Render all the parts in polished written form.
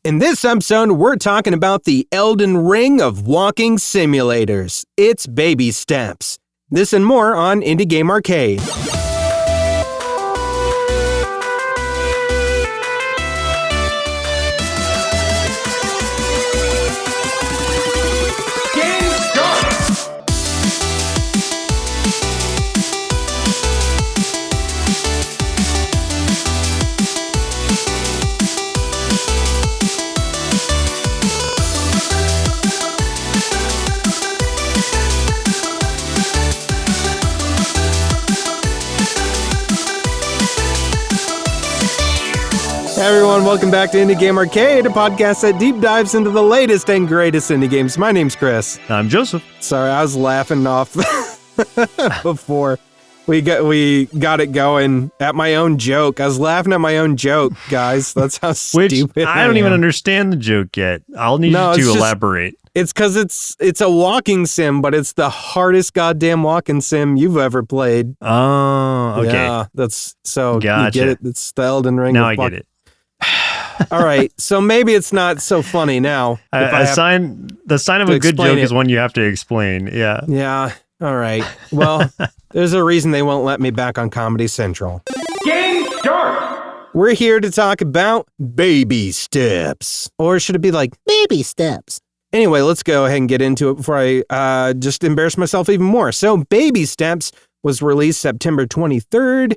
In this episode, we're talking about the Elden Ring of walking simulators. It's baby steps. This and more on Indie Game Arcade. Hey everyone, welcome back to Indie Game Arcade, a podcast that deep dives into the latest and greatest indie games. My name's Chris. I'm Joseph. Sorry, I was laughing off before we got it going at my own joke. I was laughing at my own joke, guys. That's how stupid I don't even understand the joke yet. I'll need you to elaborate. It's because it's a walking sim, but it's the hardest goddamn walking sim you've ever played. Oh, okay. Yeah, that's so Gotcha. You get it. It's the Elden Ring. Now I get it. All right, so maybe it's not so funny now. The sign of a good joke is one you have to explain. Yeah. Yeah. All right. Well, there's a reason they won't let me back on Comedy Central. Game start! We're here to talk about baby steps. Or should it be like baby steps? Anyway, let's go ahead and get into it before I just embarrass myself even more. So, Baby Steps was released September 23rd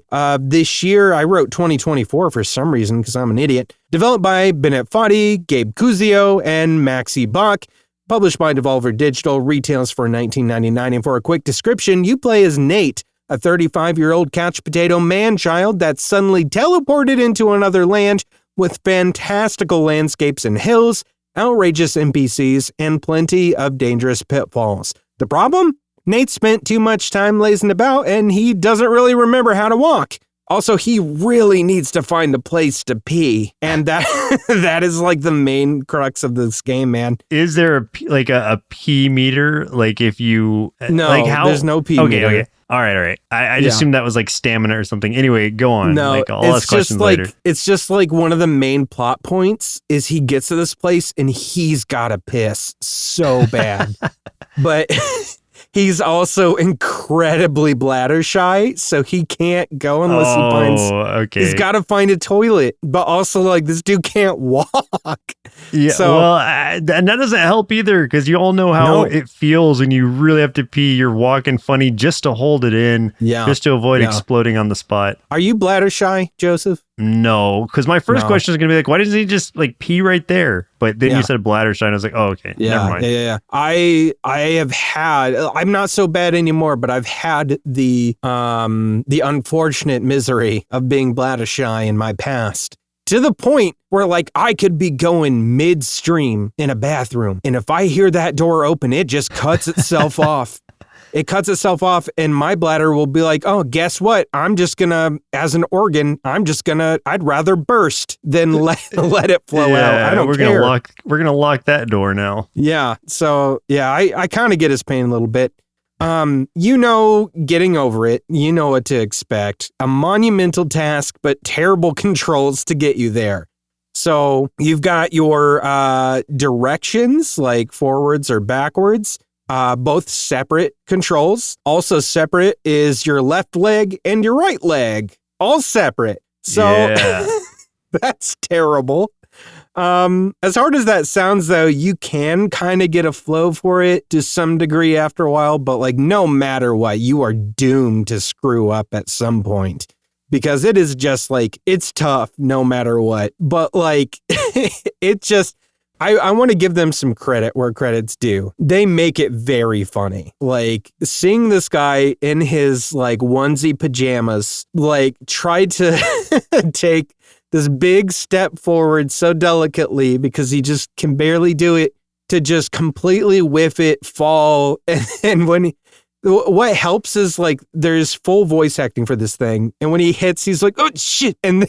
this year. I wrote 2024 for some reason because I'm an idiot. Developed by Bennett Foddy, Gabe Cuzio, and Maxi Bach. Published by Devolver Digital. Retails for $19.99. And for a quick description, you play as Nate, a 35-year-old couch potato man-child that's suddenly teleported into another land with fantastical landscapes and hills, outrageous NPCs, and plenty of dangerous pitfalls. The problem? Nate spent too much time lazing about and he doesn't really remember how to walk. Also, he really needs to find a place to pee. And that is like the main crux of this game, man. Is there a pee meter? Like if you... No, there's no pee meter. Okay. All right. I just assumed that was like stamina or something. Anyway, go on. No, I'll ask questions later. It's just like one of the main plot points is he gets to this place and he's got to piss so bad. But he's also incredibly bladder shy, so he can't go unless he finds... okay. He's got to find a toilet, but also like this dude can't walk. Yeah, so, and that doesn't help either because you all know how it feels when you really have to pee. You're walking funny just to hold it in, just to avoid exploding on the spot. Are you bladder shy, Joseph? No, because my first question is going to be like, why doesn't he just like pee right there? But then you said bladder shy, and I was like, oh, okay, never mind. Yeah. I have had, I'm not so bad anymore, but I've had the unfortunate misery of being bladder shy in my past. To the point where, like, I could be going midstream in a bathroom, and if I hear that door open, it just cuts itself off. It cuts itself off, and my bladder will be like, oh, guess what? I'm just gonna, as an organ, I'd rather burst than let it flow out. I don't care. We're gonna lock that door now. Yeah, so, I kind of get his pain a little bit. Getting over it, you know what to expect. A monumental task, but terrible controls to get you there. So you've got your directions, like forwards or backwards, both separate controls. Also separate is your left leg and your right leg, all separate. So that's terrible. As hard as that sounds, though, you can kind of get a flow for it to some degree after a while, but like no matter what, you are doomed to screw up at some point because it is just like, it's tough no matter what, but like it just, I want to give them some credit where credit's due. They make it very funny. Like seeing this guy in his like onesie pajamas, like try to take this big step forward so delicately because he just can barely do it to just completely whiff it, fall. And what helps is like there's full voice acting for this thing. And when he hits, he's like, oh shit. And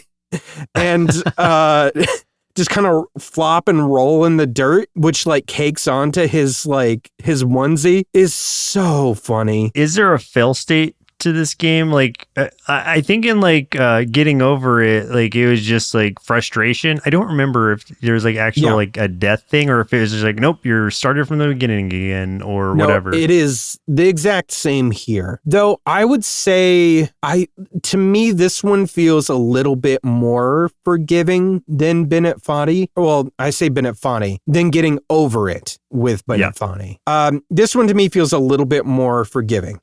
just kind of flop and roll in the dirt, which like cakes onto his onesie is so funny. Is there a fail state to this game. Like, I think in like getting over it, like it was just like frustration. I don't remember if there was like actual like a death thing, or if it was just like, nope, you're started from the beginning again, or whatever. It is the exact same here. Though I would say to me, this one feels a little bit more forgiving than Bennett Foddy. Well, I say Bennett Foddy, than getting over it with Bennett Foddy. This one to me feels a little bit more forgiving.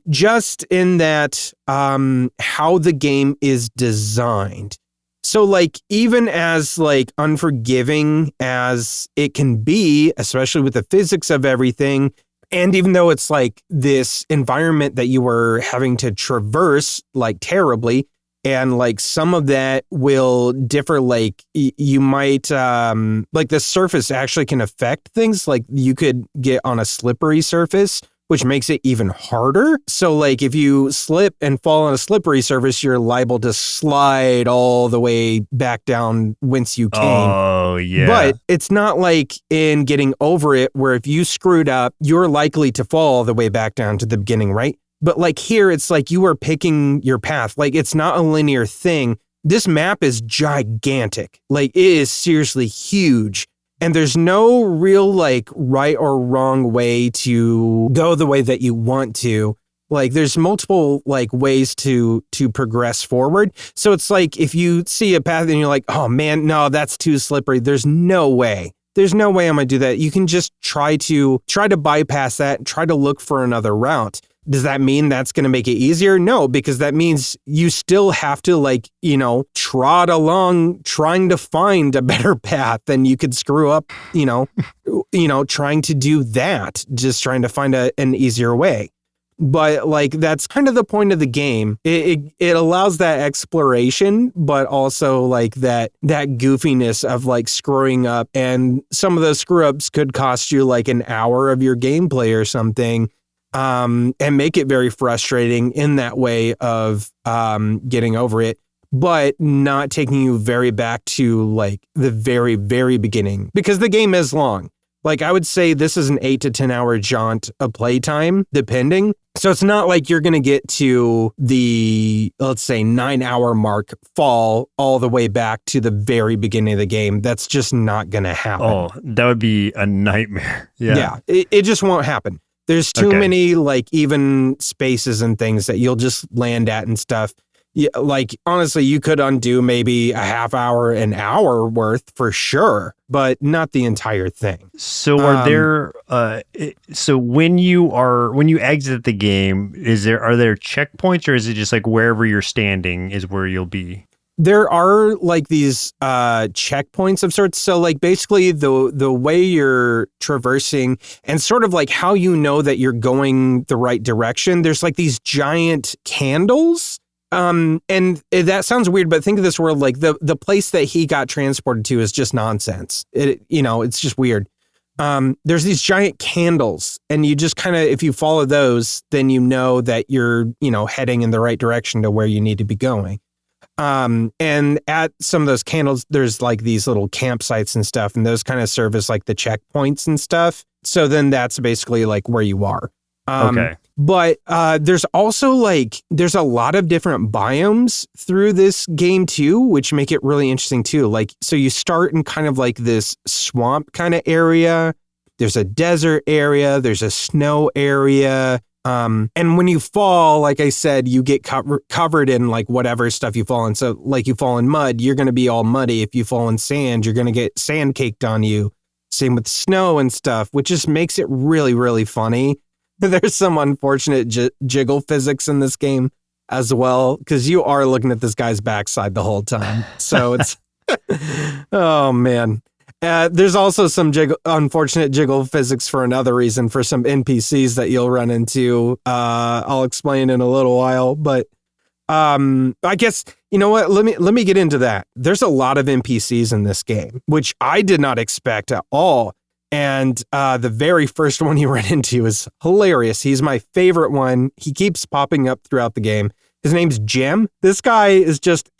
Just in that how the game is designed. So like, even as like unforgiving as it can be, especially with the physics of everything, and even though it's like this environment that you were having to traverse like terribly, and like some of that will differ, like you might, like the surface actually can affect things. Like you could get on a slippery surface, which makes it even harder. So like if you slip and fall on a slippery surface, you're liable to slide all the way back down whence you came. Oh, yeah. But it's not like in Getting Over It, where if you screwed up, you're likely to fall all the way back down to the beginning, right? But like here, it's like you are picking your path. Like it's not a linear thing. This map is gigantic. Like it is seriously huge. And there's no real like right or wrong way to go the way that you want to. Like there's multiple like ways to progress forward. So it's like if you see a path and you're like, oh man, no, that's too slippery. There's no way. There's no way I'm gonna do that. You can just try to bypass that and try to look for another route. Does that mean that's going to make it easier? No, because that means you still have to like, you know, trot along trying to find a better path, and you could screw up, you know, trying to do that, just trying to find an easier way. But like, that's kind of the point of the game. It allows that exploration, but also like that goofiness of like screwing up, and some of those screw ups could cost you like an hour of your gameplay or something. And make it very frustrating in that way of getting over it, but not taking you very back to like the very, very beginning, because the game is long. Like I would say this is an 8 to 10 hour jaunt of playtime, depending. So it's not like you're going to get to the, let's say, 9-hour mark, fall all the way back to the very beginning of the game. That's just not going to happen. Oh, that would be a nightmare. Yeah, it just won't happen. There's too many like even spaces and things that you'll just land at and stuff. Yeah, like honestly, you could undo maybe a half hour, an hour worth for sure, but not the entire thing. So are there so when you exit the game, are there checkpoints, or is it just like wherever you're standing is where you'll be? There are like these checkpoints of sorts. So like basically the way you're traversing and sort of like how you know that you're going the right direction, there's like these giant candles. And that sounds weird, but think of this world like the place that he got transported to is just nonsense. It's just weird. There's these giant candles, and you just kind of, if you follow those, then you know that you're, heading in the right direction to where you need to be going. And at some of those candles, there's like these little campsites and stuff, and those kind of serve as like the checkpoints and stuff. So then that's basically like where you are. Okay. But there's also like, there's a lot of different biomes through this game too, which make it really interesting too. Like, so you start in kind of like this swamp kind of area. There's a desert area. There's a snow area. And when you fall, like I said, you get covered in like whatever stuff you fall in. So like you fall in mud, you're going to be all muddy. If you fall in sand, you're going to get sand caked on you. Same with snow and stuff, which just makes it really, really funny. There's some unfortunate jiggle physics in this game as well, because you are looking at this guy's backside the whole time. So it's, oh man. There's also some unfortunate jiggle physics for another reason, for some NPCs that you'll run into. I'll explain in a little while, but I guess, you know what? Let me get into that. There's a lot of NPCs in this game, which I did not expect at all. And the very first one you run into is hilarious. He's my favorite one. He keeps popping up throughout the game. His name's Jim. This guy is just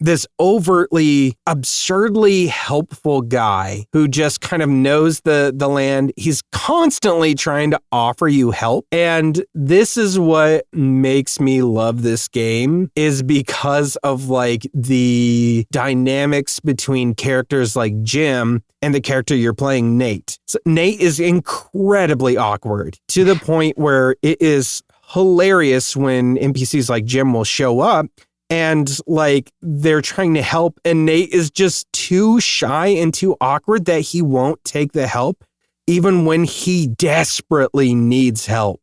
this overtly, absurdly helpful guy who just kind of knows the land. He's constantly trying to offer you help. And this is what makes me love this game, is because of like the dynamics between characters like Jim and the character you're playing, Nate. So Nate is incredibly awkward to the point where it is hilarious when NPCs like Jim will show up and like they're trying to help and Nate is just too shy and too awkward that he won't take the help even when he desperately needs help.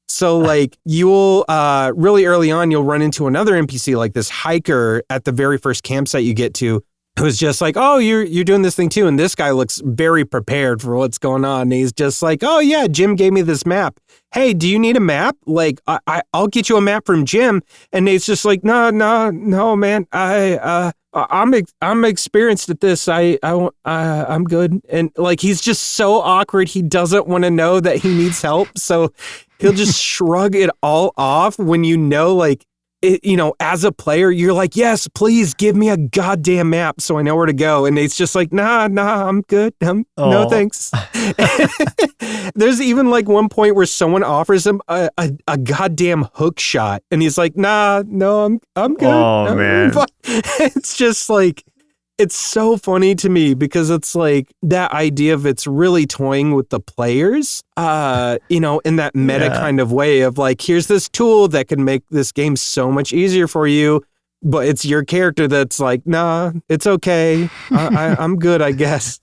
So like you'll really early on, you'll run into another NPC like this hiker at the very first campsite you get to, who's just like, oh, you're doing this thing too. And this guy looks very prepared for what's going on. And he's just like, oh yeah, Jim gave me this map. Hey, do you need a map? Like, I'll get you a map from Jim. And Nate's just like, no, man. I'm experienced at this. I'm good. And like, he's just so awkward. He doesn't want to know that he needs help. So he'll just shrug it all off when you know, like, it, you know, as a player, you're like, yes, please give me a goddamn map so I know where to go. And it's just like, nah, I'm good. No, thanks. There's even like one point where someone offers him a goddamn hook shot. And he's like, no, I'm good. Oh, man. It's just like, it's so funny to me because it's like that idea of it's really toying with the players, you know, in that meta kind of way of like, here's this tool that can make this game so much easier for you, but it's your character that's like, nah, it's okay. I'm good, I guess.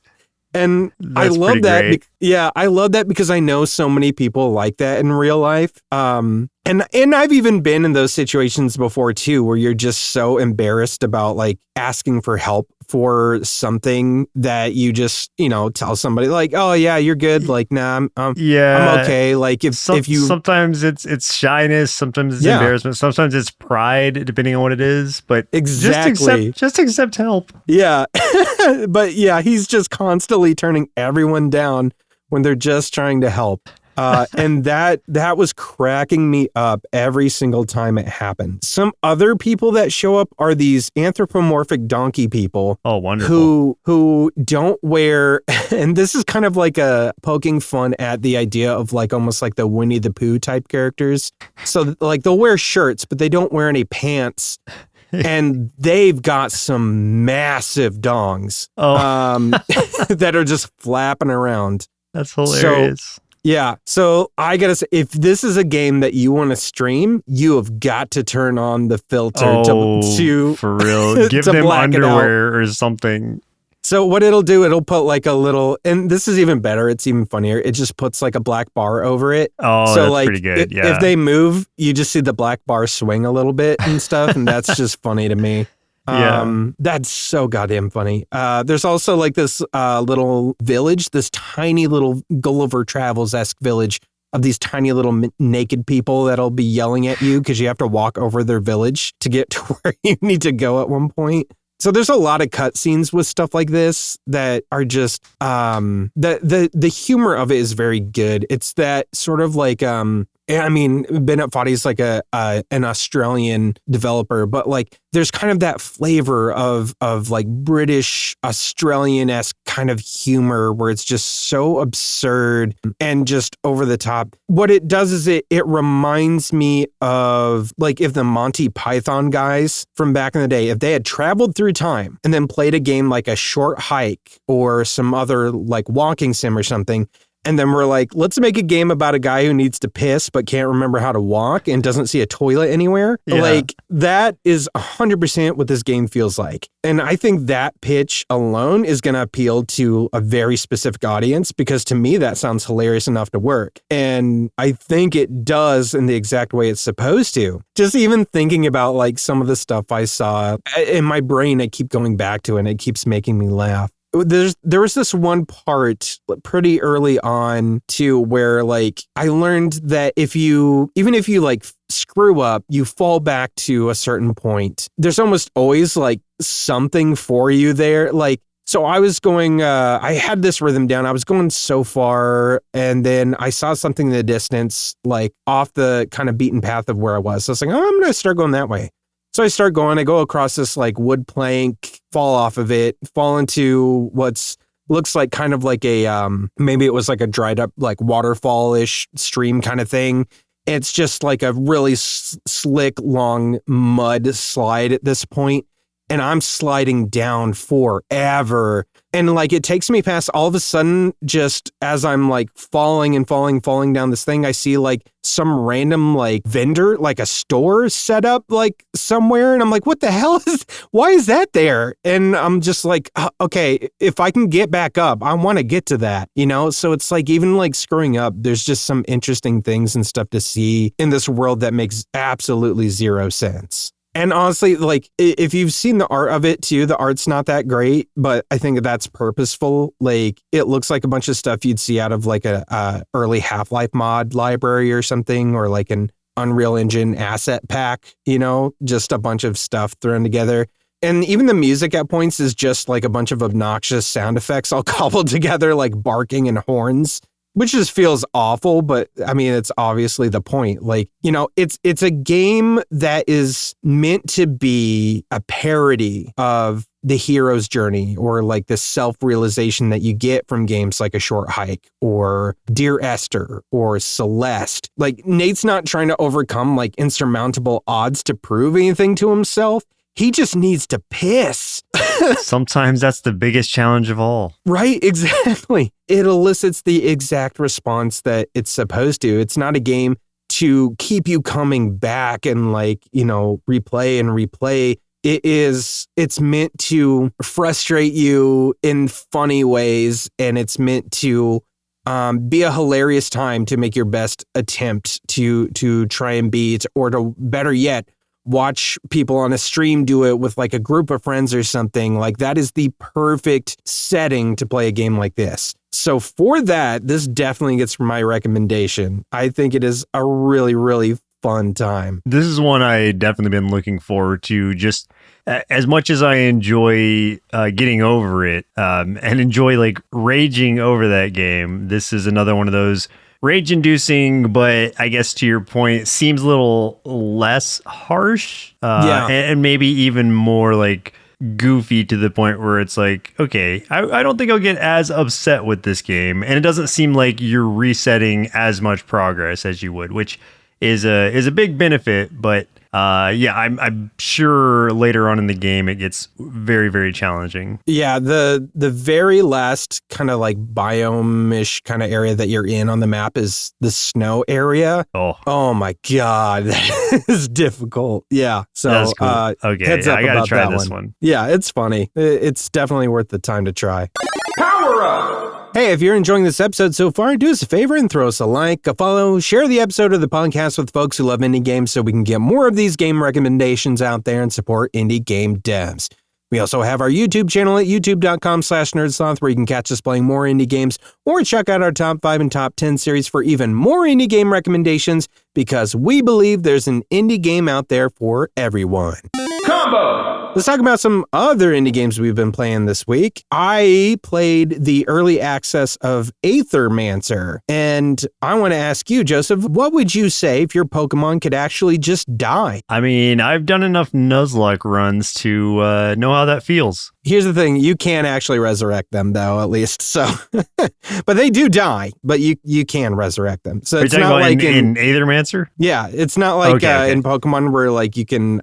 And That's I love that. great. I love that because I know so many people like that in real life. And I've even been in those situations before too, where you're just so embarrassed about like asking for help for something that you just, you know, tell somebody like, oh yeah, you're good. Like, nah, I'm okay. Like if you, sometimes it's shyness, sometimes it's embarrassment, sometimes it's pride, depending on what it is. But exactly, just accept help. Yeah. But yeah, he's just constantly turning everyone down when they're just trying to help. And that was cracking me up every single time it happened. Some other people that show up are these anthropomorphic donkey people. Oh, wonderful. Who don't wear, and this is kind of like a poking fun at the idea of like almost like the Winnie the Pooh type characters. So like they'll wear shirts, but they don't wear any pants. And they've got some massive dongs that are just flapping around. That's hilarious. So I gotta say, if this is a game that you want to stream, you have got to turn on the filter to for real. Give them underwear or something. So what it'll do, it'll put like a little, and this is even better. It's even funnier. It just puts like a black bar over it. Oh, so that's like, pretty good. If they move, you just see the black bar swing a little bit and stuff, and that's just funny to me. That's so goddamn funny. There's also like this little village, this tiny little Gulliver Travels-esque village of these tiny little naked people that'll be yelling at you because you have to walk over their village to get to where you need to go at one point. So there's a lot of cutscenes with stuff like this that are just the humor of it is very good. It's that sort of like I mean, Bennett Foddy's like an Australian developer, but like there's kind of that flavor of like British Australian-esque kind of humor where it's just so absurd and just over the top. What it does is it reminds me of like if the Monty Python guys from back in the day, if they had traveled through time and then played a game like a Short Hike or some other like walking sim or something, and then we're like, let's make a game about a guy who needs to piss but can't remember how to walk and doesn't see a toilet anywhere. Yeah. Like, that is 100% what this game feels like. And I think that pitch alone is going to appeal to a very specific audience because to me, that sounds hilarious enough to work. And I think it does in the exact way it's supposed to. Just even thinking about like some of the stuff I saw in my brain, I keep going back to it and it keeps making me laugh. There was this one part pretty early on too where like I learned that even if you like screw up, you fall back to a certain point. There's almost always like something for you there. Like, so I was going, I had this rhythm down. I was going so far and then I saw something in the distance, like off the kind of beaten path of where I was. So I was like, oh, I'm going to start going that way. So I start going, I go across this like wood plank, fall off of it, fall into what's looks like kind of like a, maybe it was like a dried up like waterfall-ish stream kind of thing. It's just like a really slick, long mud slide at this point. And I'm sliding down forever. And like it takes me past all of a sudden, just as I'm like falling down this thing, I see like some random like vendor, like a store set up like somewhere. And I'm like, what the hell why is that there? And I'm just like, okay, if I can get back up, I want to get to that, you know? So it's like, even like screwing up, there's just some interesting things and stuff to see in this world that makes absolutely zero sense. And honestly, like, if you've seen the art of it too, the art's not that great, but I think that's purposeful. Like, it looks like a bunch of stuff you'd see out of like a early Half-Life mod library or something, or like an Unreal Engine asset pack, you know, just a bunch of stuff thrown together. And even the music at points is just like a bunch of obnoxious sound effects all cobbled together, like barking and horns. Which just feels awful, but I mean, it's obviously the point. Like, you know, it's a game that is meant to be a parody of the hero's journey, or like the self-realization that you get from games like A Short Hike or Dear Esther or Celeste. Like, Nate's not trying to overcome like insurmountable odds to prove anything to himself. He just needs to piss. Sometimes that's the biggest challenge of all. Right, exactly. It elicits the exact response that it's supposed to. It's not a game to keep you coming back and like, you know, replay and replay. It's meant to frustrate you in funny ways, and it's meant to be a hilarious time to make your best attempt to try and beat, or to, better yet, watch people on a stream do it with like a group of friends or something. Like, that is the perfect setting to play a game like this. So for that, this definitely gets my recommendation. I think it is a really, really fun time. This is one I definitely been looking forward to, just as much as I enjoy getting over it and enjoy like raging over that game. This is another one of those rage-inducing, but I guess to your point, seems a little less harsh, and maybe even more like goofy, to the point where it's like, okay, I don't think I'll get as upset with this game, and it doesn't seem like you're resetting as much progress as you would, which is a big benefit. But I'm sure later on in the game it gets very, very challenging. Yeah, the very last kind of like biome-ish kind of area that you're in on the map is the snow area. Oh my god, that is difficult. Yeah, so that's cool. Okay, heads up, I gotta about try that this one. Yeah, it's funny. It's definitely worth the time to try. Power up! Hey, if you're enjoying this episode so far, do us a favor and throw us a like, a follow, share the episode of the podcast with folks who love indie games so we can get more of these game recommendations out there and support indie game devs. We also have our YouTube channel at youtube.com/nerdsloth, where you can catch us playing more indie games, or check out our top 5 and top 10 series for even more indie game recommendations, because we believe there's an indie game out there for everyone. Combo! Let's talk about some other indie games we've been playing this week. I played the early access of Aethermancer, and I want to ask you, Joseph, what would you say if your Pokemon could actually just die? I mean, I've done enough Nuzlocke runs to know how that feels. Here's the thing, you can't actually resurrect them, though, at least, so. But they do die, but you can resurrect them. So it's not like in Aethermancer? Yeah, it's not like in Pokemon where like you can,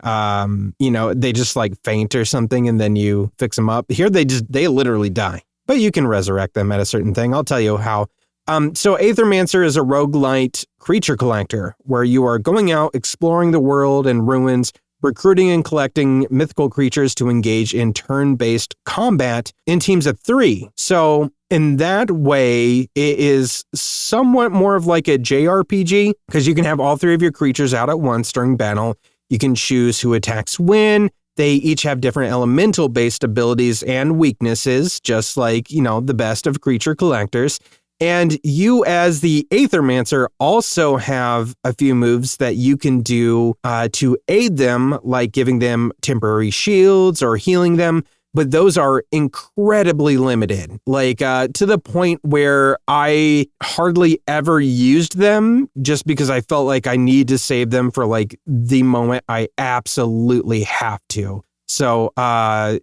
they just like faint or something and then you fix them up. Here they literally die, but you can resurrect them at a certain thing. I'll tell you how. So Aethermancer is a roguelite creature collector where you are going out exploring the world and ruins, recruiting and collecting mythical creatures to engage in turn-based combat in teams of 3. So in that way, it is somewhat more of like a JRPG, because you can have all 3 of your creatures out at once during battle. You can choose who attacks when. They each have different elemental-based abilities and weaknesses, just like, the best of creature collectors. And you, as the Aethermancer, also have a few moves that you can do to aid them, like giving them temporary shields or healing them. but those are incredibly limited, like to the point where I hardly ever used them just because I felt like I need to save them for like the moment I absolutely have to. So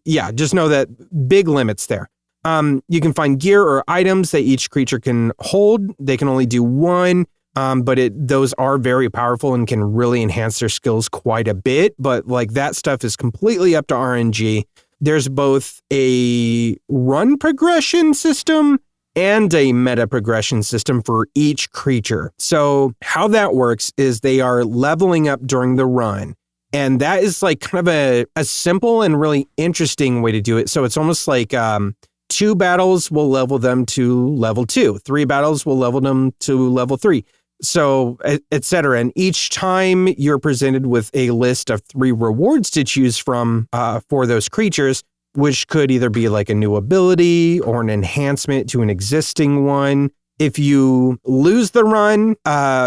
yeah, just know that big limits there. You can find gear or items that each creature can hold. They can only do one. But those are very powerful and can really enhance their skills quite a bit. But like that stuff is completely up to RNG. There's both a run progression system and a meta progression system for each creature. So how that works is they are leveling up during the run. And that is like kind of a simple and really interesting way to do it. So it's almost like 2 battles will level them to level 2. 3 battles will level them to level 3. So, et cetera. And each time you're presented with a list of 3 rewards to choose from for those creatures, which could either be like a new ability or an enhancement to an existing one. If you lose the run,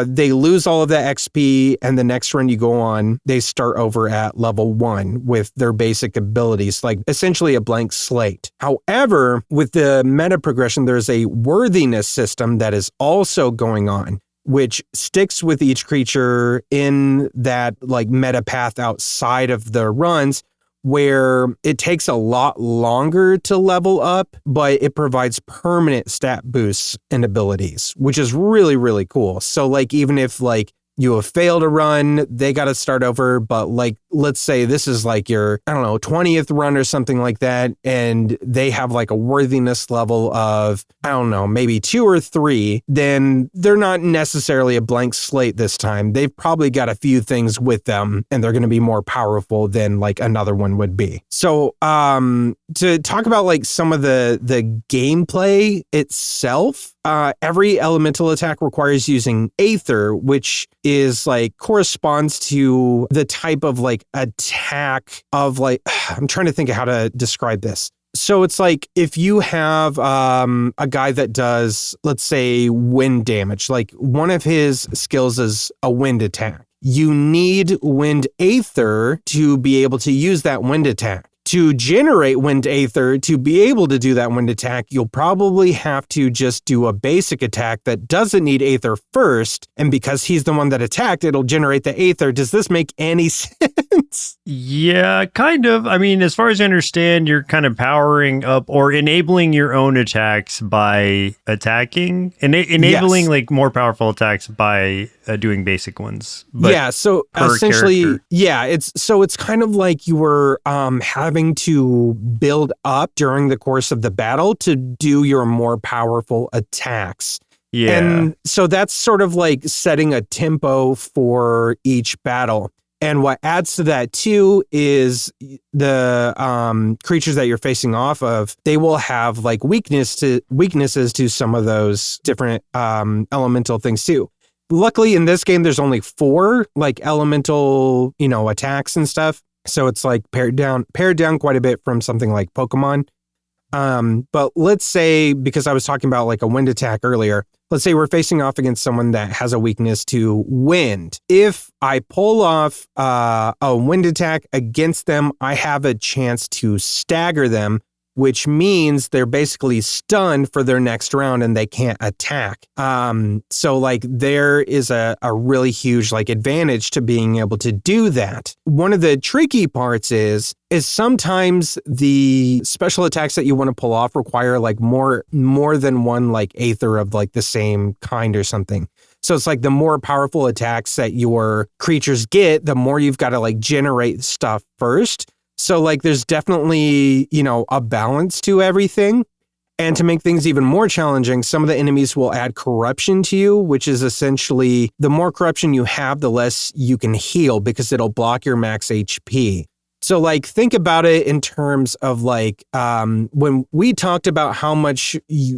they lose all of that XP, and the next run you go on, they start over at level 1 with their basic abilities, like essentially a blank slate. However, with the meta progression, there's a worthiness system that is also going on, which sticks with each creature in that like meta path outside of the runs, where it takes a lot longer to level up, but it provides permanent stat boosts and abilities, which is really, really cool. So like, even if like you have failed a run, they got to start over. But like, let's say this is like your, 20th run or something like that. And they have like a worthiness level of, maybe 2 or 3, then they're not necessarily a blank slate this time. They've probably got a few things with them and they're going to be more powerful than like another one would be. So, to talk about like some of the gameplay itself, every elemental attack requires using Aether, which is like corresponds to the type of like attack of like, I'm trying to think of how to describe this. So it's like if you have a guy that does, let's say, wind damage, like one of his skills is a wind attack. You need wind Aether to be able to use that wind attack. To generate wind Aether to be able to do that wind attack, you'll probably have to just do a basic attack that doesn't need Aether first. And because he's the one that attacked, it'll generate the Aether. Does this make any sense? Yeah, kind of. I mean, as far as I understand, you're kind of powering up or enabling your own attacks by attacking, enabling like more powerful attacks by doing basic ones. But yeah, so essentially, character. Yeah, it's kind of like you were having to build up during the course of the battle to do your more powerful attacks. Yeah. And so that's sort of like setting a tempo for each battle. And what adds to that too is the creatures that you're facing off of, they will have like weaknesses to some of those different elemental things too. Luckily in this game, there's only 4 like elemental, attacks and stuff. So it's like pared down quite a bit from something like Pokemon. But let's say, because I was talking about like a wind attack earlier, let's say we're facing off against someone that has a weakness to wind. If I pull off a wind attack against them, I have a chance to stagger them, which means they're basically stunned for their next round and they can't attack. So like there is a really huge like advantage to being able to do that. One of the tricky parts is sometimes the special attacks that you want to pull off require like more than one like Aether of like the same kind or something. So it's like the more powerful attacks that your creatures get, the more you've got to like generate stuff first. So like there's definitely, a balance to everything. And to make things even more challenging, some of the enemies will add corruption to you, which is essentially the more corruption you have, the less you can heal because it'll block your max HP. So like think about it in terms of like when we talked about how much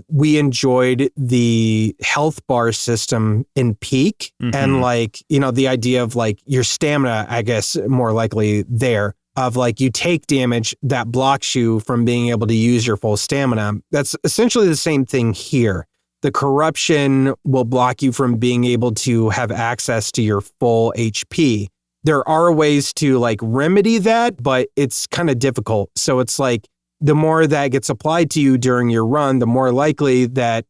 we enjoyed the health bar system in Peak and like, the idea of like your stamina, I guess, more likely there. Of like you take damage that blocks you from being able to use your full stamina. That's essentially the same thing here. The corruption will block you from being able to have access to your full HP. There are ways to like remedy that, but it's kind of difficult. So it's like the more that gets applied to you during your run, the more likely that,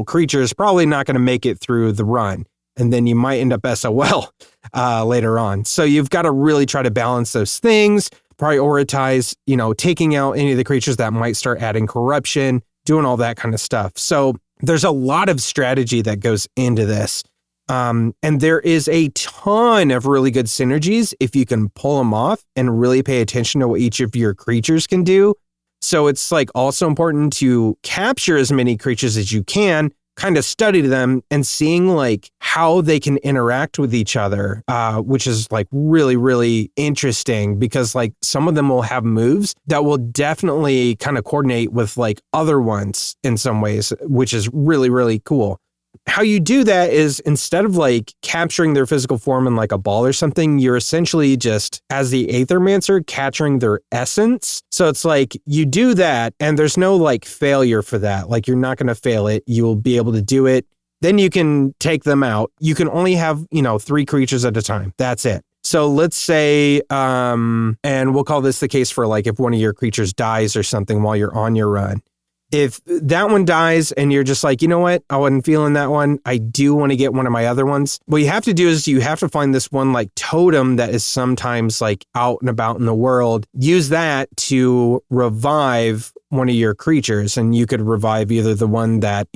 creature is probably not going to make it through the run. And then you might end up SOL later on. So you've got to really try to balance those things, prioritize, taking out any of the creatures that might start adding corruption, doing all that kind of stuff. So there's a lot of strategy that goes into this. And there is a ton of really good synergies if you can pull them off and really pay attention to what each of your creatures can do. So it's like also important to capture as many creatures as you can, kind of study them and seeing like how they can interact with each other, which is like really, really interesting because like some of them will have moves that will definitely kind of coordinate with like other ones in some ways, which is really, really cool. How you do that is instead of like capturing their physical form in like a ball or something, you're essentially just, as the Aethermancer, capturing their essence. So it's like you do that and there's no like failure for that. Like you're not going to fail it. You will be able to do it. Then you can take them out. You can only have, 3 creatures at a time. That's it. So let's say, and we'll call this the case for like if one of your creatures dies or something while you're on your run. If that one dies and you're just like, you know what, I wasn't feeling that one, I do want to get one of my other ones. What you have to do is you have to find this one like totem that is sometimes like out and about in the world. Use that to revive one of your creatures. And you could revive either the one that,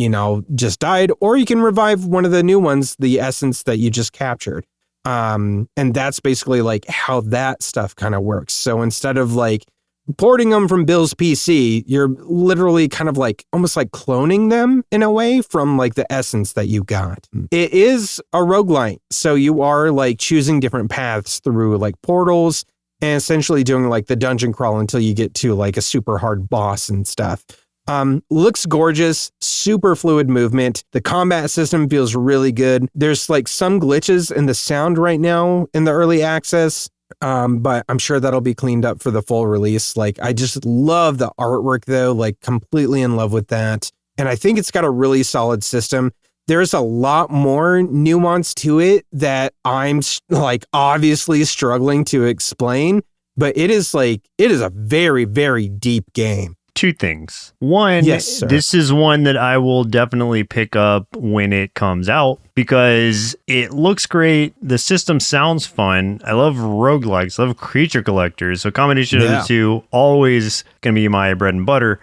just died, or you can revive one of the new ones, the essence that you just captured. And that's basically like how that stuff kind of works. So instead of like porting them from Bill's PC, you're literally kind of like almost like cloning them in a way from like the essence that you got. It is a roguelike, so you are like choosing different paths through like portals and essentially doing like the dungeon crawl until you get to like a super hard boss and stuff. Looks gorgeous, super fluid movement. The combat system feels really good. There's like some glitches in the sound right now in the early access. But I'm sure that'll be cleaned up for the full release. Like, I just love the artwork though, like completely in love with that. And I think it's got a really solid system. There's a lot more nuance to it that I'm like obviously struggling to explain, but it is a very, very deep game. 2 things. One, yes, this is one that I will definitely pick up when it comes out because it looks great. The system sounds fun. I love roguelikes. I love creature collectors. So combination of the two, always going to be my bread and butter.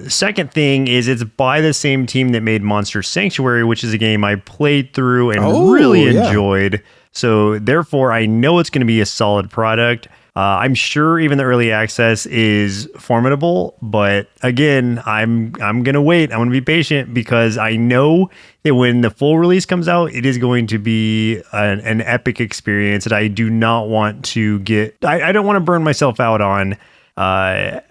Second thing is it's by the same team that made Monster Sanctuary, which is a game I played through and really enjoyed. So therefore, I know it's going to be a solid product. I'm sure even the early access is formidable, but again, I'm going to wait. I'm going to be patient because I know that when the full release comes out, it is going to be an epic experience that I do not want to get. I don't want to burn myself out on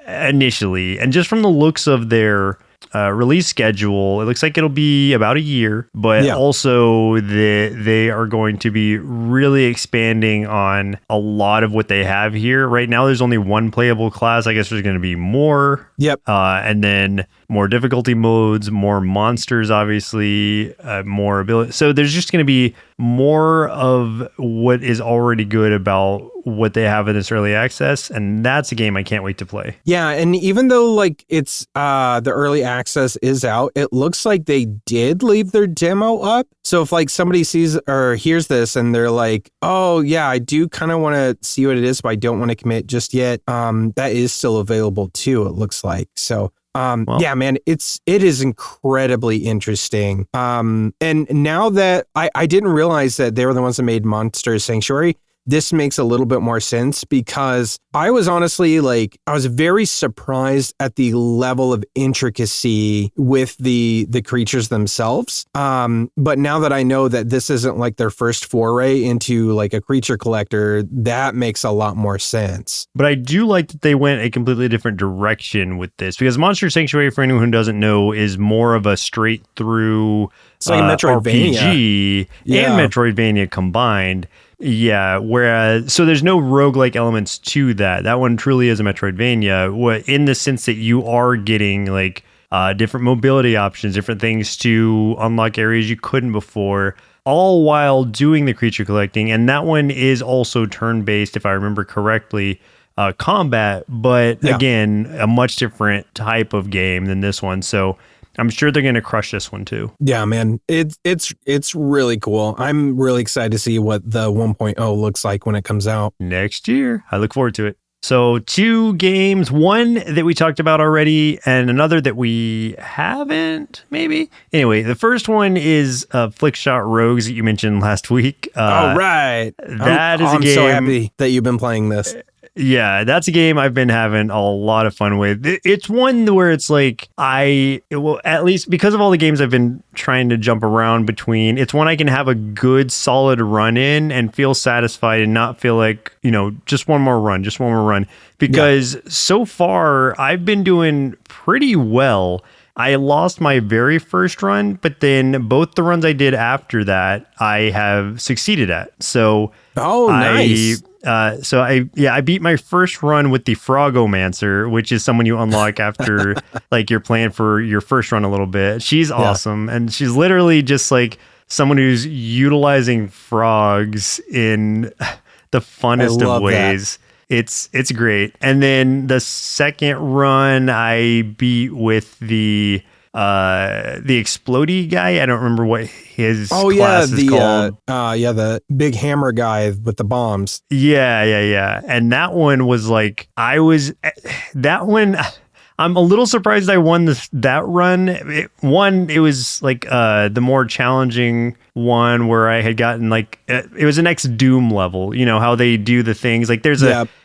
initially. And just from the looks of their release schedule, it looks like it'll be about a year, but also they are going to be really expanding on a lot of what they have here. Right now, there's only one playable class. I guess there's going to be more. And then more difficulty modes, more monsters, obviously, more ability. So there's just going to be more of what is already good about what they have in this early access. And that's a game I can't wait to play. Yeah. And even though like it's the early access is out, it looks like they did leave their demo up. So if like somebody sees or hears this and they're like, oh yeah, I do kind of want to see what it is, but I don't want to commit just yet. That is still available too, it looks like. So yeah, man, it is incredibly interesting. And now that I didn't realize that they were the ones that made Monster Sanctuary, this makes a little bit more sense because I was honestly I was very surprised at the level of intricacy with the creatures themselves. But now that I know that this isn't like their first foray into like a creature collector, that makes a lot more sense. But I do like that they went a completely different direction with this because Monster Sanctuary, for anyone who doesn't know, is more of a straight through it's like a Metroidvania. RPG and Metroidvania combined. Yeah, whereas, so there's no roguelike elements to that. That one truly is a Metroidvania, in the sense that you are getting like different mobility options, different things to unlock areas you couldn't before, all while doing the creature collecting. And that one is also turn-based, if I remember correctly. combat, but again, a much different type of game than this one. So I'm sure they're going to crush this one too. Yeah, man. It's really cool. I'm really excited to see what the 1.0 looks like when it comes out next year. I look forward to it. So 2 games, one that we talked about already and another that we haven't, maybe. Anyway, the first one is Flickshot Rogues that you mentioned last week. All right. That is a game. I'm so happy that you've been playing this. Yeah, that's a game I've been having a lot of fun with. It's one where it's like at least because of all the games I've been trying to jump around between, it's one I can have a good solid run in and feel satisfied and not feel like, just one more run. Because so far I've been doing pretty well. I lost my very first run, but then both the runs I did after that, I have succeeded at. So nice. I beat my first run with the Frogomancer, which is someone you unlock after like you're playing for your first run a little bit. She's awesome. And she's literally just like someone who's utilizing frogs in the funnest of ways. It's great. And then the second run I beat with the explodey guy. I don't remember what his class is called. The big hammer guy with the bombs. Yeah. And that one was like, I'm a little surprised I won that run. It was like the more challenging one where I had gotten like, it was an Doom level, how they do the things. Like there's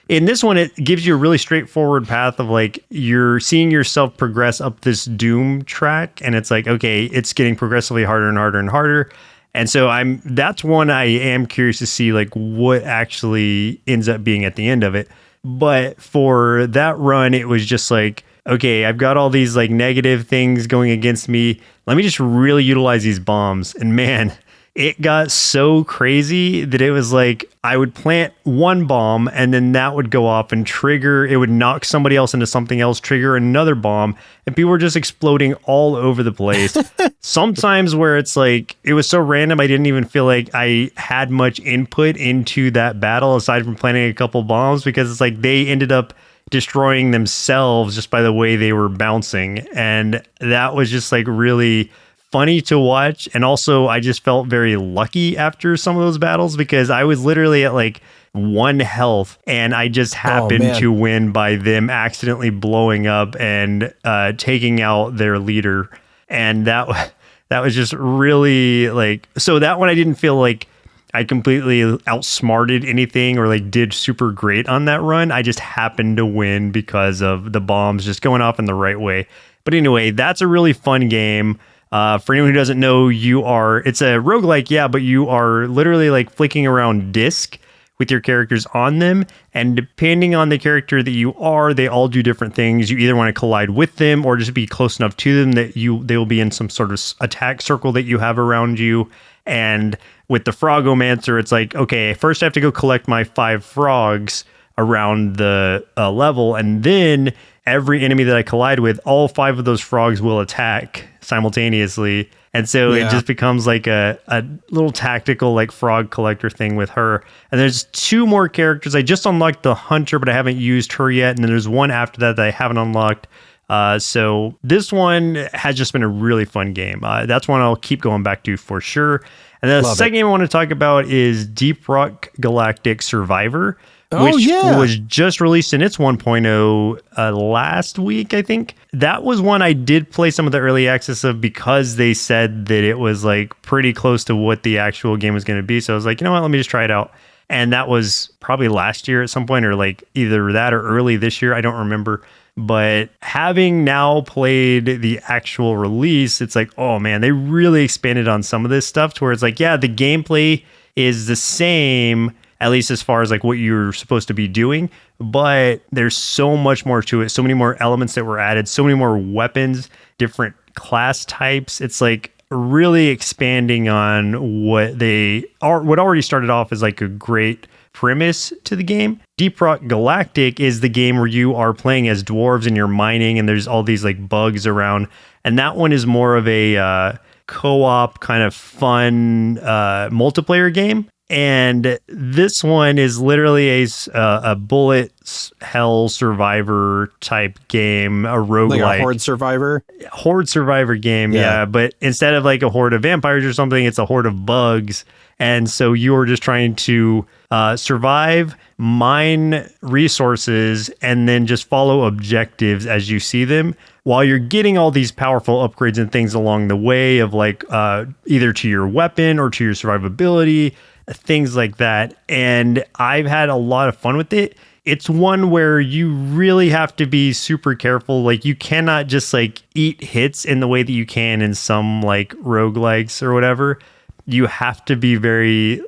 in this one, it gives you a really straightforward path of like, you're seeing yourself progress up this Doom track. And it's like, okay, it's getting progressively harder and harder and harder. And so that's one I am curious to see like what actually ends up being at the end of it. But for that run, it was just like, okay, I've got all these like negative things going against me. Let me just really utilize these bombs. And man, it got so crazy that it was like I would plant one bomb and then that would go off and trigger. It would knock somebody else into something else, trigger another bomb. And people were just exploding all over the place. Sometimes where it's like, it was so random, I didn't even feel like I had much input into that battle aside from planting a couple bombs, because it's like they ended up destroying themselves just by the way they were bouncing. And that was just like really funny to watch. And also I just felt very lucky after some of those battles because I was literally at like 1 health and I just happened to win by them accidentally blowing up and taking out their leader. And that was just really like, so that one I didn't feel like I completely outsmarted anything or like did super great on that run. I just happened to win because of the bombs just going off in the right way. But anyway, that's a really fun game. For anyone who doesn't know, it's a roguelike, but you are literally like flicking around disc with your characters on them. And depending on the character that you are, they all do different things. You either want to collide with them or just be close enough to them that they will be in some sort of attack circle that you have around you. And with the Frogomancer, it's like, okay, first I have to go collect my 5 frogs around the level, and then every enemy that I collide with, all 5 of those frogs will attack simultaneously. And so it just becomes like a little tactical like frog collector thing with her. And there's 2 more characters. I just unlocked the Hunter, but I haven't used her yet. And then there's one after that I haven't unlocked. So this one has just been a really fun game. That's one I'll keep going back to for sure. And the second game I want to talk about is Deep Rock Galactic Survivor, which was just released in its 1.0 last week, I think. That was one I did play some of the early access of because they said that it was like pretty close to what the actual game was going to be. So I was like, you know what, let me just try it out. And that was probably last year at some point, or like either that or early this year. I don't remember. But having now played the actual release, it's like, oh man, they really expanded on some of this stuff to where it's like, yeah, the gameplay is the same, at least as far as like what you're supposed to be doing, but there's so much more to it. So many more elements that were added, so many more weapons, different class types. It's like really expanding on what already started off as like a great premise to the game. Deep Rock Galactic is the game where you are playing as dwarves and you're mining and there's all these like bugs around. And that one is more of a co-op kind of fun multiplayer game. And this one is literally a bullet hell survivor type game, a roguelike. Like a horde survivor game. Yeah. But instead of like a horde of vampires or something, it's a horde of bugs. And so you're just trying to survive, mine resources, and then just follow objectives as you see them while you're getting all these powerful upgrades and things along the way of like either to your weapon or to your survivability, things like that. And I've had a lot of fun with it. It's one where you really have to be super careful. Like you cannot just like eat hits in the way that you can in some like roguelikes or whatever. You have to be very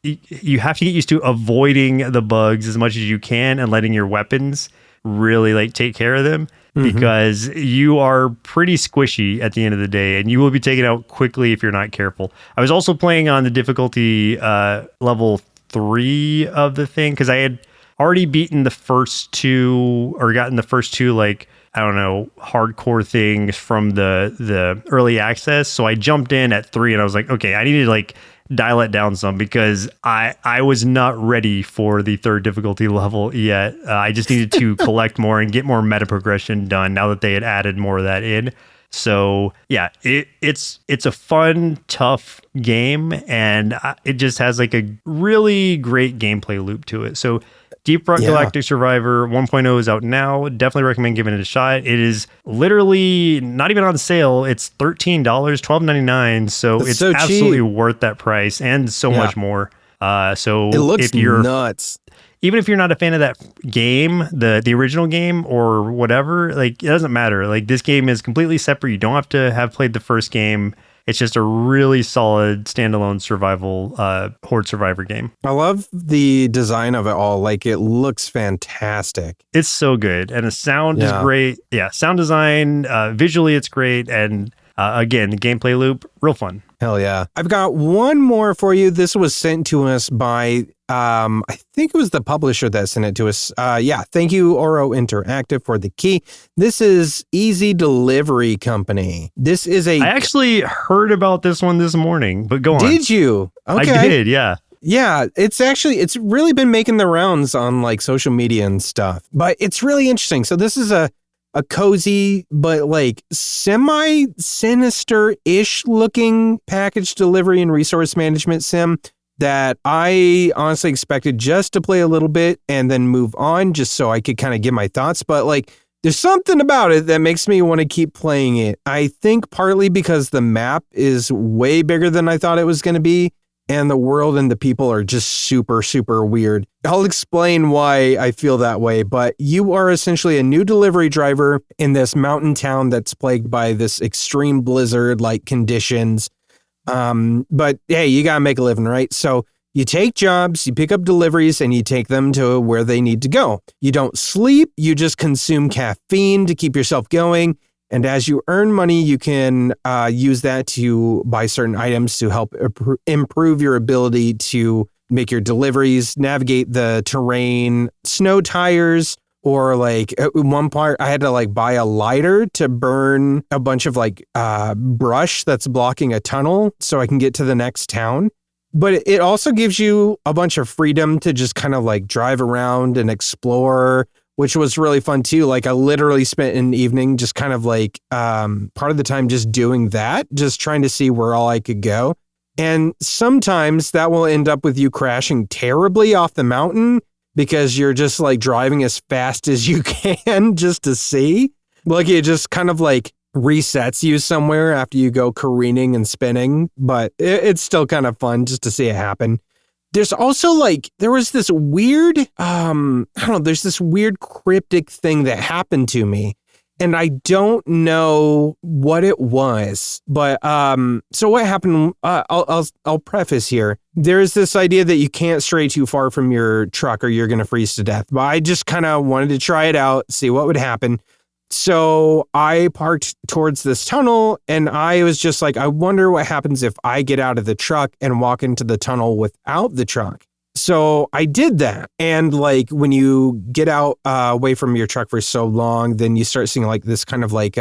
you have to get used to avoiding the bugs as much as you can and letting your weapons really like take care of them, because you are pretty squishy at the end of the day and you will be taken out quickly if you're not careful. I was also playing on the difficulty level 3 of the thing because I had already beaten the first two, or gotten the first two like, I don't know, hardcore things from the early access. So I jumped in at 3 and I was like, okay, I need to like dial it down some because I was not ready for the 3rd difficulty level yet. I just needed to collect more and get more meta progression done now that they had added more of that in. So yeah, it's a fun, tough game, and it just has like a really great gameplay loop to it. So Deep Rock Galactic Survivor 1.0 is out now. Definitely recommend giving it a shot. It is literally not even on sale. It's $13, $12.99. So it's so absolutely cheap. Worth that price and so much more. So it looks if you're nuts. Even if you're not a fan of that game, the original game or whatever, like it doesn't matter. Like this game is completely separate. You don't have to have played the first game. It's just a really solid standalone survival horde survivor game. I love the design of it all. Like it looks fantastic. It's so good. And the sound is great. Yeah, sound design, visually it's great. And again, the gameplay loop, real fun. Hell yeah. I've got one more for you. This was sent to us by, I think it was the publisher that sent it to us. Thank you, Oro Interactive, for the key. This is Easy Delivery Company. This is I actually heard about this one this morning, but go on. Did you? Okay. I did, yeah. Yeah, it's really been making the rounds on like social media and stuff, but it's really interesting. So this is a cozy but like semi-sinister-ish looking package delivery and resource management sim that I honestly expected just to play a little bit and then move on just so I could kind of give my thoughts. But like there's something about it that makes me want to keep playing it. I think partly because the map is way bigger than I thought it was going to be. And the world and the people are just super, super weird. I'll explain why I feel that way, but you are essentially a new delivery driver in this mountain town that's plagued by this extreme blizzard-like conditions. But hey, you gotta make a living, right? So you take jobs, you pick up deliveries, and you take them to where they need to go. You don't sleep, you just consume caffeine to keep yourself going. And as you earn money, you can use that to buy certain items to help improve your ability to make your deliveries, navigate the terrain, snow tires, or like at one part I had to like buy a lighter to burn a bunch of like brush that's blocking a tunnel so I can get to the next town. But it also gives you a bunch of freedom to just kind of like drive around and explore, which was really fun too. Like I literally spent an evening just kind of like part of the time just doing that, just trying to see where all I could go. And sometimes that will end up with you crashing terribly off the mountain because you're just like driving as fast as you can just to see. Like it just kind of like resets you somewhere after you go careening and spinning, but it's still kind of fun just to see it happen. There's also like, there was this weird, there's this weird cryptic thing that happened to me and I don't know what it was, but, so what happened, I'll preface here. There's this idea that you can't stray too far from your truck or you're going to freeze to death, but I just kind of wanted to try it out, see what would happen. So I parked towards this tunnel and I was just like, I wonder what happens if I get out of the truck and walk into the tunnel without the truck. So I did that. And like when you get out away from your truck for so long, then you start seeing like this kind of like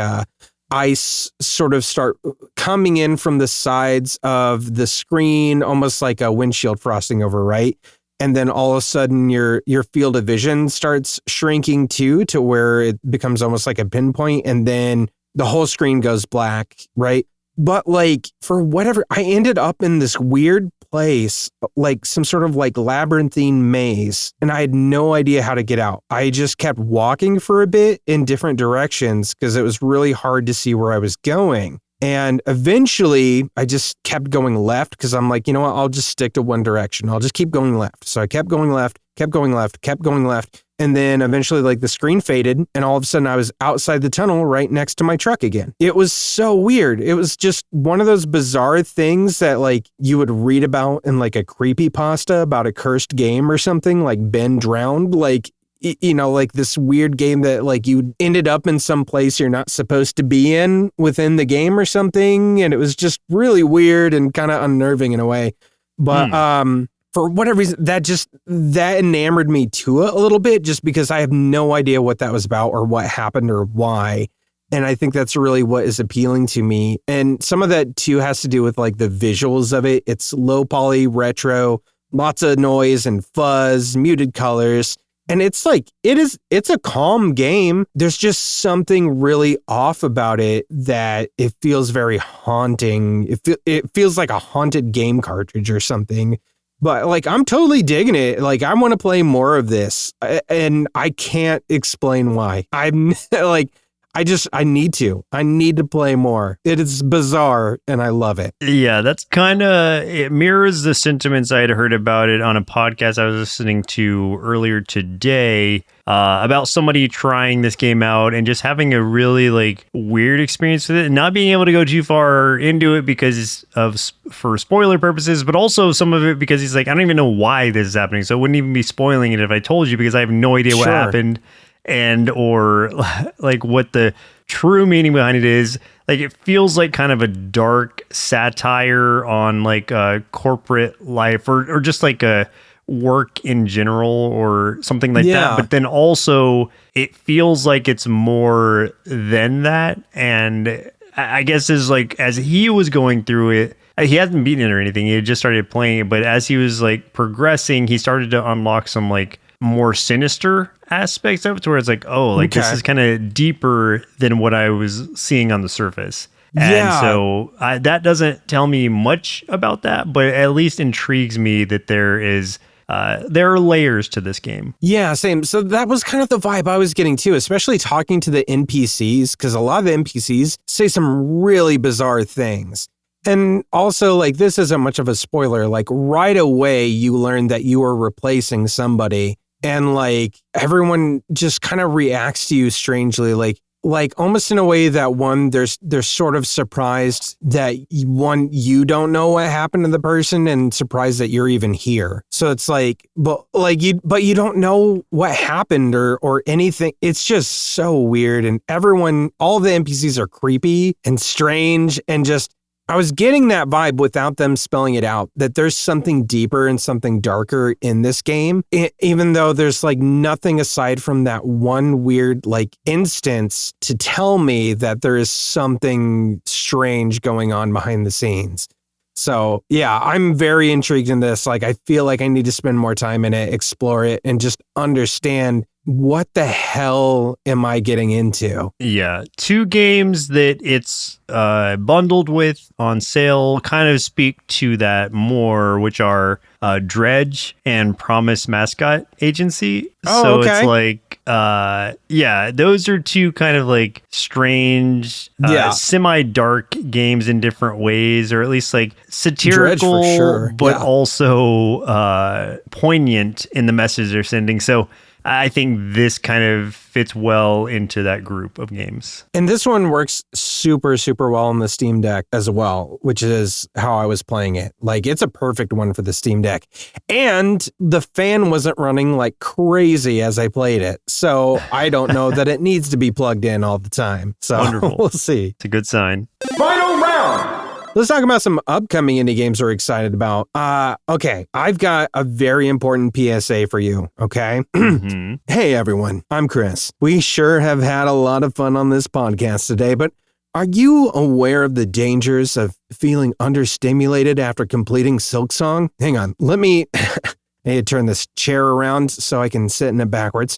ice sort of start coming in from the sides of the screen, almost like a windshield frosting over, right? And then all of a sudden your field of vision starts shrinking too, to where it becomes almost like a pinpoint, and then the whole screen goes black, right? But like, for whatever, I ended up in this weird place, like some sort of like labyrinthine maze, and I had no idea how to get out. I just kept walking for a bit in different directions because it was really hard to see where I was going. And eventually I just kept going left because I'm like, you know what, I'll just stick to one direction. I'll just keep going left. So I kept going left, kept going left, kept going left. And then eventually like the screen faded and all of a sudden I was outside the tunnel right next to my truck again. It was so weird. It was just one of those bizarre things that like you would read about in like a creepypasta about a cursed game or something, like Ben Drowned, like, you know, like this weird game that like you ended up in some place you're not supposed to be in within the game or something. And it was just really weird and kind of unnerving in a way. But, for whatever reason, that enamored me to it a little bit, just because I have no idea what that was about or what happened or why. And I think that's really what is appealing to me. And some of that too has to do with like the visuals of it. It's low poly, retro, lots of noise and fuzz, muted colors. And it's like, it's a calm game. There's just something really off about it that it feels very haunting. It feels like a haunted game cartridge or something. But like, I'm totally digging it. Like, I want to play more of this, and I can't explain why. I'm like, I need to play more. It is bizarre and I love it. Yeah, it mirrors the sentiments I had heard about it on a podcast I was listening to earlier today, about somebody trying this game out and just having a really like weird experience with it and not being able to go too far into it for spoiler purposes, but also some of it because he's like, I don't even know why this is happening. So it wouldn't even be spoiling it if I told you, because I have no idea what happened. And or like what the true meaning behind it is. Like, it feels like kind of a dark satire on like corporate life or just like a work in general or something like that. But then also it feels like it's more than that. And I guess is like, as he was going through it, he hasn't beaten it or anything. He had just started playing it. But as he was like progressing, he started to unlock some like more sinister aspects of it, to where it's like, oh, like this is kind of deeper than what I was seeing on the surface. And so that doesn't tell me much about that, but at least intrigues me that there are layers to this game. Yeah, same. So that was kind of the vibe I was getting too, especially talking to the NPCs, because a lot of the NPCs say some really bizarre things. And also, like, this isn't much of a spoiler. Like, right away, you learn that you are replacing somebody. And like, everyone just kind of reacts to you strangely, like almost in a way that they're sort of surprised that you don't know what happened to the person, and surprised that you're even here. So it's like, but you don't know what happened or anything. It's just so weird. And all the NPCs are creepy and strange, and just, I was getting that vibe without them spelling it out, that there's something deeper and something darker in this game, even though there's like nothing aside from that one weird like instance to tell me that there is something strange going on behind the scenes. So yeah, I'm very intrigued in this. Like, I feel like I need to spend more time in it, explore it, and just understand, what the hell am I getting into? Yeah, 2 games that it's bundled with on sale kind of speak to that more, which are Dredge and Promise Mascot Agency. So it's like, those are 2 kind of like strange, semi-dark games in different ways, or at least like satirical, Dredge for sure. but also poignant in the message they're sending. So I think this kind of fits well into that group of games. And this one works super, super well on the Steam Deck as well, which is how I was playing it. Like, it's a perfect one for the Steam Deck. And the fan wasn't running like crazy as I played it. So I don't know that it needs to be plugged in all the time. So wonderful. We'll see. It's a good sign. Final round. Let's talk about some upcoming indie games we're excited about. Okay, I've got a very important PSA for you, okay? Hey, everyone, I'm Chris. We sure have had a lot of fun on this podcast today, but Are you aware of the dangers of feeling understimulated after completing Silksong? Hang on, let me turn this chair around so I can sit in it backwards.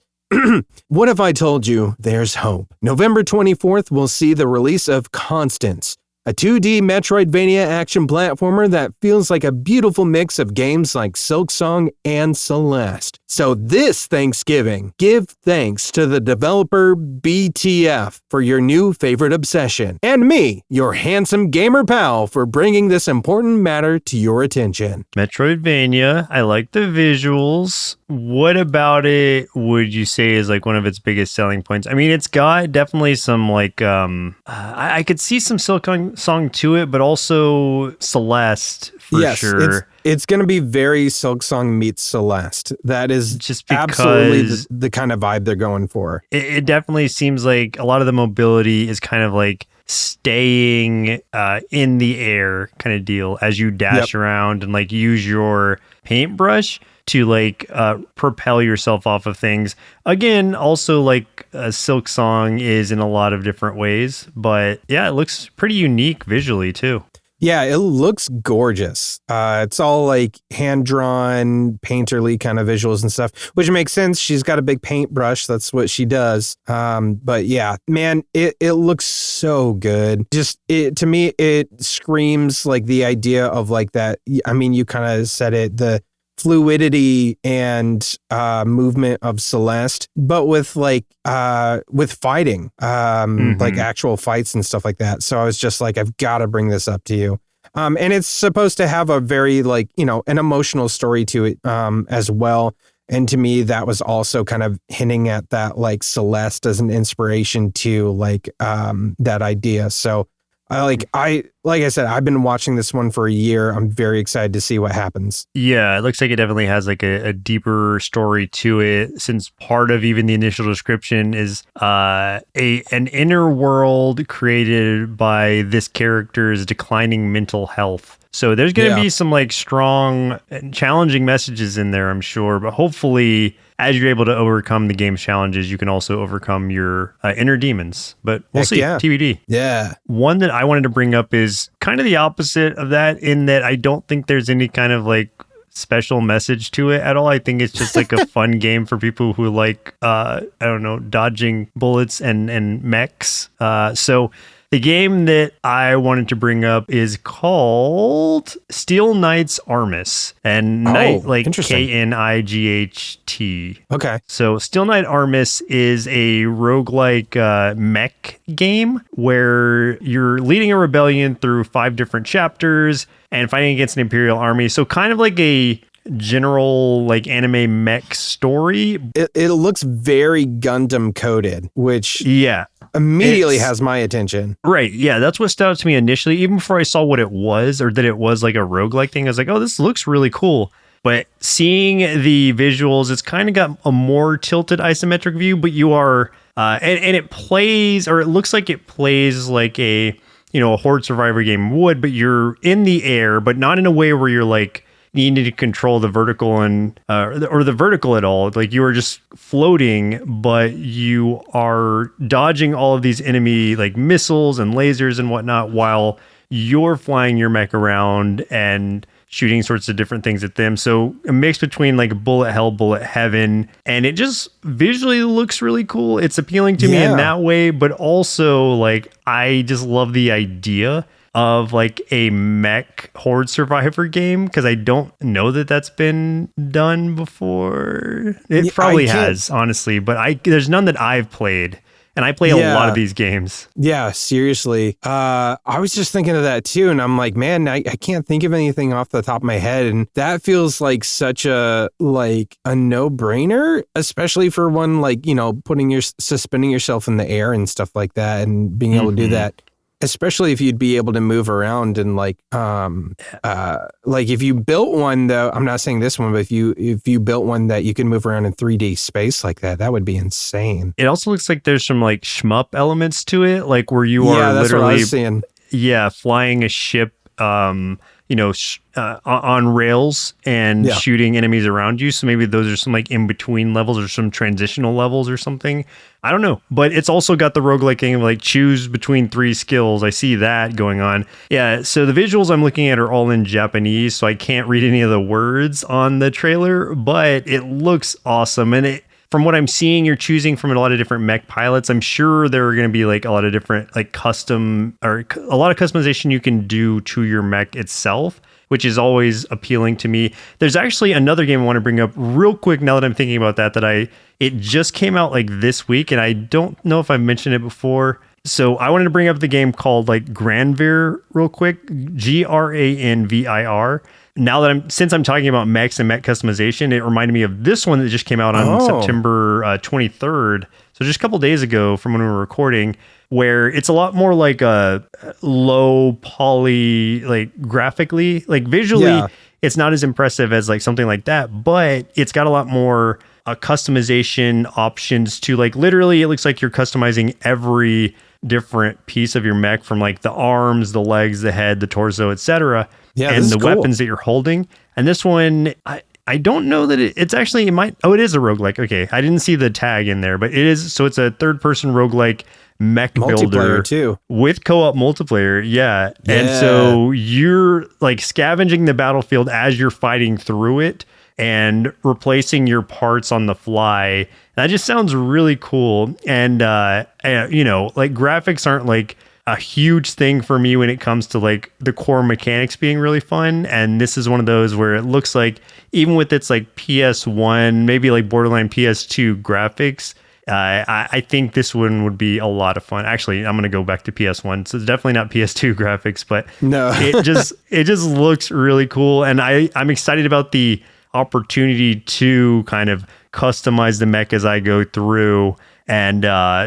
What if I told you there's hope? November 24th, we'll see the release of Constance, a 2D Metroidvania action platformer that feels like a beautiful mix of games like Silksong and Celeste. So this Thanksgiving, give thanks to the developer BTF for your new favorite obsession, and me, your handsome gamer pal, for bringing this important matter to your attention. Metroidvania, I like the visuals. What about it would you say is like one of its biggest selling points? I mean, it's got definitely some like, I could see some Silksong to it, but also Celeste for sure. It's going to be very Silksong meets Celeste. That is just absolutely the kind of vibe they're going for. It definitely seems like a lot of the mobility is kind of like staying in the air kind of deal as you dash around and like use your paintbrush to like propel yourself off of things. Again, also like Silksong is in a lot of different ways, but yeah, it looks pretty unique visually too. Yeah, it looks gorgeous. It's all like hand-drawn, painterly kind of visuals and stuff, which makes sense. She's got a big paintbrush. That's what she does. But yeah, man, it looks so good. Just to me, it screams like the idea of like that. I mean, you kind of said it, the fluidity and movement of Celeste, but with like with fighting, like actual fights and stuff like that. So I was just like, I've got to bring this up to you. And it's supposed to have a very like, you know, an emotional story to it as well. And to me, that was also kind of hinting at that like Celeste as an inspiration to like that idea. So like I said, I've been watching this one for a year. I'm very excited to see what happens. Yeah, it looks like it definitely has like a deeper story to it, since part of even the initial description is an inner world created by this character's declining mental health. So there's going to be some like strong and challenging messages in there, I'm sure. But hopefully, as you're able to overcome the game's challenges, you can also overcome your inner demons. But we'll see. TBD. Yeah. One that I wanted to bring up is kind of the opposite of that, in that I don't think there's any kind of like special message to it at all. I think it's just like a fun game for people who like, I don't know, dodging bullets and mechs. So the game that I wanted to bring up is called Steel Knight's ARMIS, and Knight like Knight. Okay. So Steel Knight ARMIS is a roguelike mech game where you're leading a rebellion through 5 different chapters and fighting against an Imperial army. So kind of like a general like anime mech story. It looks very Gundam coded, which immediately has my attention. Right. Yeah, that's what stood out to me initially, even before I saw what it was, or that it was like a roguelike thing. I was like, oh, this looks really cool. But seeing the visuals, it's kind of got a more tilted isometric view, but you are and it plays, or it looks like it plays like a, you know, a Horde Survivor game would, but you're in the air, but not in a way where you're like needing to control the vertical and or the vertical at all. Like you are just floating, but you are dodging all of these enemy like missiles and lasers and whatnot while you're flying your mech around and shooting sorts of different things at them. So a mix between like bullet hell, bullet heaven, and it just visually looks really cool. It's appealing to me in that way, but also like I just love the idea of like a mech Horde Survivor game, because I don't know that that's been done before. It probably has, honestly, but there's none that I've played. And I play a lot of these games. Yeah, seriously. I was just thinking of that too. And I'm like, man, I can't think of anything off the top of my head. And that feels like such a no-brainer, especially for one, like, you know, suspending yourself in the air and stuff like that and being able to do that. Especially if you'd be able to move around and like if you built one, though, I'm not saying this one, but if you built one that you can move around in 3D space like that would be insane. It also looks like there's some like shmup elements to it, like where you are that's literally what I was seeing. flying a ship on rails and shooting enemies around you. So maybe those are some like in between levels or some transitional levels or something. I don't know, but it's also got the roguelike thing of like choose between 3 skills. I see that going on. Yeah. So the visuals I'm looking at are all in Japanese, so I can't read any of the words on the trailer, but it looks awesome. And from what I'm seeing, you're choosing from a lot of different mech pilots. I'm sure there are going to be like a lot of different like custom or a lot of customization you can do to your mech itself, which is always appealing to me. There's actually another game I want to bring up real quick now that I'm thinking about that it just came out like this week, and I don't know if I mentioned it before. So I wanted to bring up the game called like Granvir real quick, Granvir. Now that since I'm talking about mechs and mech customization, it reminded me of this one that just came out on September 23rd. So just a couple days ago from when we were recording, where it's a lot more like a low poly, like graphically, like visually, it's not as impressive as like something like that, but it's got a lot more customization options to like literally it looks like you're customizing every different piece of your mech from like the arms, the legs, the head, the torso, etc. And the weapons that you're holding. And this one, I don't know that it's actually, it is a roguelike. Okay, I didn't see the tag in there, but it is. So it's a third-person roguelike mech builder too, with co-op multiplayer. Yeah. And so you're like scavenging the battlefield as you're fighting through it and replacing your parts on the fly. That just sounds really cool. And, like graphics aren't like a huge thing for me when it comes to like the core mechanics being really fun. And this is one of those where it looks like even with its like PS1, maybe like borderline PS2 graphics, I think this one would be a lot of fun. Actually, I'm going to go back to PS1. So it's definitely not PS2 graphics, but no, it just looks really cool. And I'm excited about the opportunity to kind of customize the mech as I go through and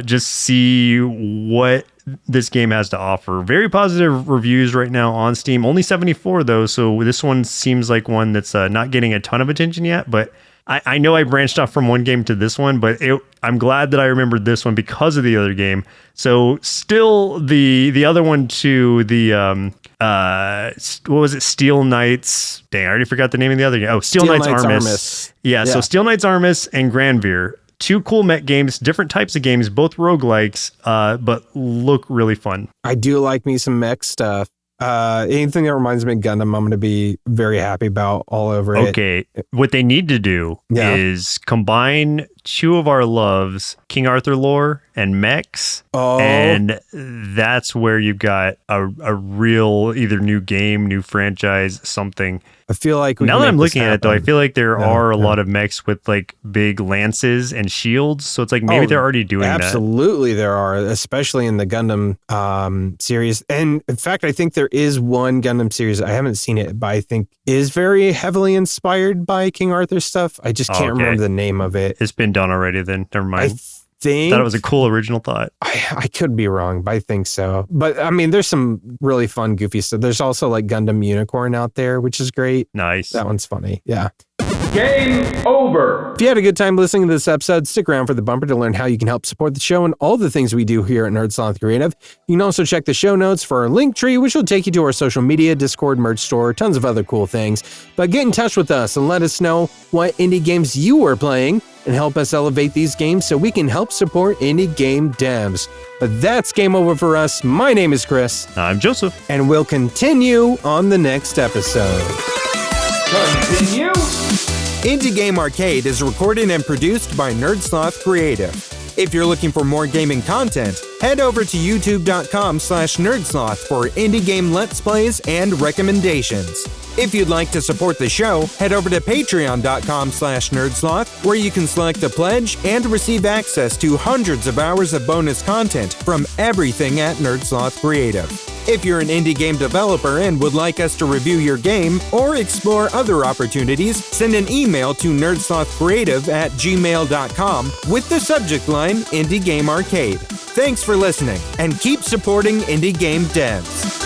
just see what this game has to offer. Very positive reviews right now on Steam. Only 74 though, so this one seems like one that's not getting a ton of attention yet, but I know I branched off from one game to this one, but I'm glad that I remembered this one because of the other game. So still the other one too, the what was it? Steel Knights. Dang, I already forgot the name of the other game. Oh, Steel Knights Armis. Yeah, so Steel Knights Armis and Granvir. 2 cool mech games, different types of games, both roguelikes, but look really fun. I do like me some mech stuff. Anything that reminds me of Gundam, I'm going to be very happy about all over it. Okay, what they need to do is combine 2 of our loves, King Arthur lore and mechs, and that's where you've got a real either new game, new franchise, something. I feel like now that I'm looking at it, though, I feel like there are a lot of mechs with like big lances and shields. So it's like maybe they're already doing that. Absolutely, there are, especially in the Gundam series. And in fact, I think there is one Gundam series, I haven't seen it, but I think is very heavily inspired by King Arthur stuff. I just can't remember the name of it. It's been done already then. Never mind. Thought it was a cool original thought. I could be wrong, but I think so. But I mean, there's some really fun, goofy stuff. There's also like Gundam Unicorn out there, which is great. Nice. That one's funny. Yeah. Game over. If you had a good time listening to this episode, stick around for the bumper to learn how you can help support the show and all the things we do here at Nerd Sloth Creative. You can also check the show notes for our link tree, which will take you to our social media, Discord, merch store, tons of other cool things. But get in touch with us and let us know what indie games you are playing and help us elevate these games so we can help support indie game devs. But that's game over for us. My name is Chris. I'm Joseph. And we'll continue on the next episode. Continue. Indie Game Arcade is recorded and produced by Nerd Sloth Creative. If you're looking for more gaming content, head over to youtube.com/nerdsloth for indie game let's plays and recommendations. If you'd like to support the show, head over to patreon.com/nerdsloth, where you can select a pledge and receive access to hundreds of hours of bonus content from everything at Nerd Sloth Creative. If you're an indie game developer and would like us to review your game or explore other opportunities, send an email to nerdslothcreative@gmail.com with the subject line Indie Game Arcade. Thanks for listening, and keep supporting indie game devs.